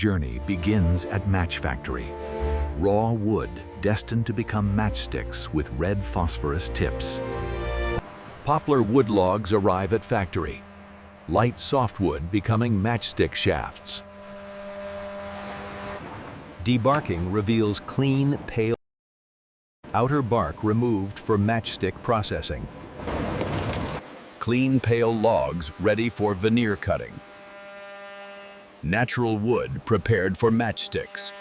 Journey begins at Match Factory. Raw wood destined to become matchsticks with red phosphorus tips. Poplar wood logs arrive at factory. Light softwood becoming matchstick shafts. Debarking reveals clean, pale. Outer bark removed for matchstick processing. Clean, pale logs ready for veneer cutting. Natural wood prepared for matchsticks.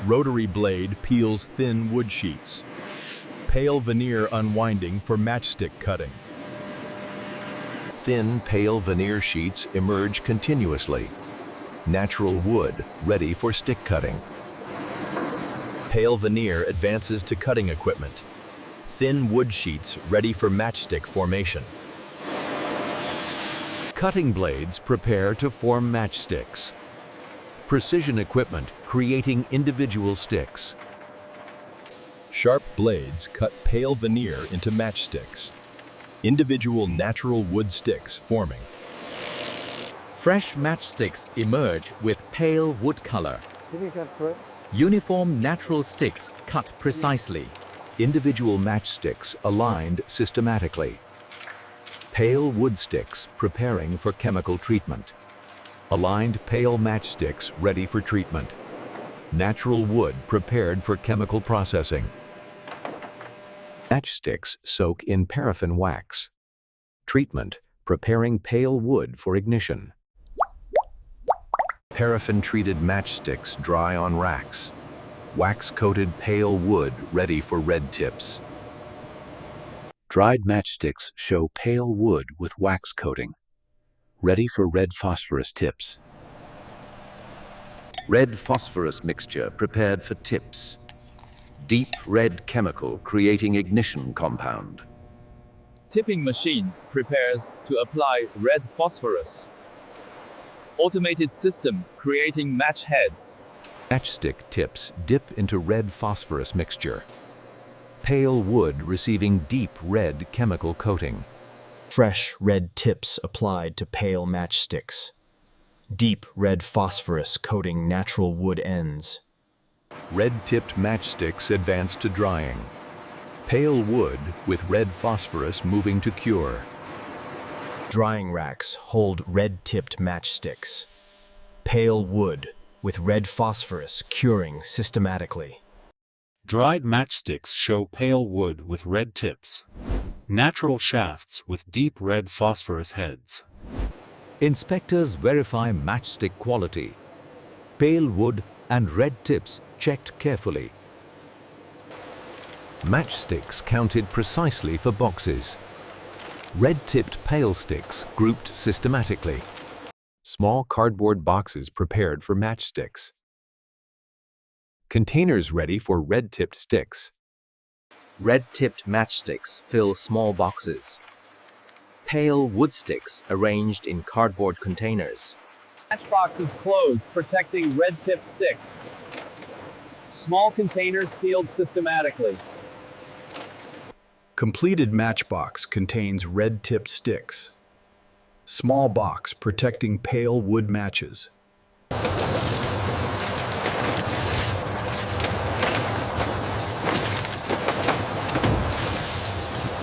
Rotary blade peels thin wood sheets. Pale veneer unwinding for matchstick cutting. Thin, pale veneer sheets emerge continuously. Natural wood ready for stick cutting. Pale veneer advances to cutting equipment. Thin wood sheets ready for matchstick formation. Cutting blades prepare to form matchsticks. Precision equipment creating individual sticks. Sharp blades cut pale veneer into matchsticks. Individual natural wood sticks forming. Fresh matchsticks emerge with pale wood color. Uniform natural sticks cut precisely. Individual matchsticks aligned systematically. Pale wood sticks preparing for chemical treatment. Aligned pale matchsticks ready for treatment. Natural wood prepared for chemical processing. Matchsticks soak in paraffin wax. Treatment, preparing pale wood for ignition. Paraffin-treated matchsticks dry on racks. Wax-coated pale wood ready for red tips. Dried matchsticks show pale wood with wax coating, ready for red phosphorus tips. Red phosphorus mixture prepared for tips. Deep red chemical creating ignition compound. Tipping machine prepares to apply red phosphorus. Automated system creating match heads. Matchstick tips dip into red phosphorus mixture. Pale wood receiving deep red chemical coating. Fresh red tips applied to pale matchsticks. Deep red phosphorus coating natural wood ends. Red-tipped matchsticks advance to drying. Pale wood with red phosphorus moving to cure. Drying racks hold red-tipped matchsticks. Pale wood with red phosphorus curing systematically. Dried matchsticks show pale wood with red tips. Natural shafts with deep red phosphorus heads. Inspectors verify matchstick quality. Pale wood and red tips checked carefully. Matchsticks counted precisely for boxes. Red-tipped pale sticks grouped systematically. Small cardboard boxes prepared for matchsticks. Containers ready for red-tipped sticks. Red-tipped matchsticks fill small boxes. Pale wood sticks arranged in cardboard containers. Matchboxes closed, protecting red-tipped sticks. Small containers sealed systematically. Completed matchbox contains red-tipped sticks. Small box protecting pale wood matches.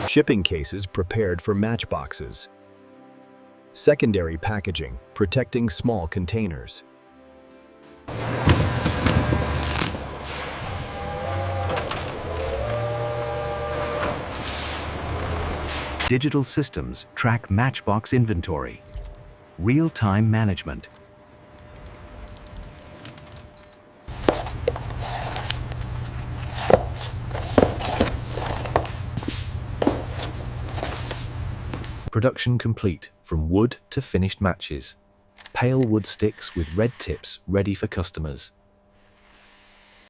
Shipping cases prepared for matchboxes. Secondary packaging protecting small containers. Digital systems track matchbox inventory. Real-time management. Production complete from wood to finished matches. Pale wood sticks with red tips ready for customers.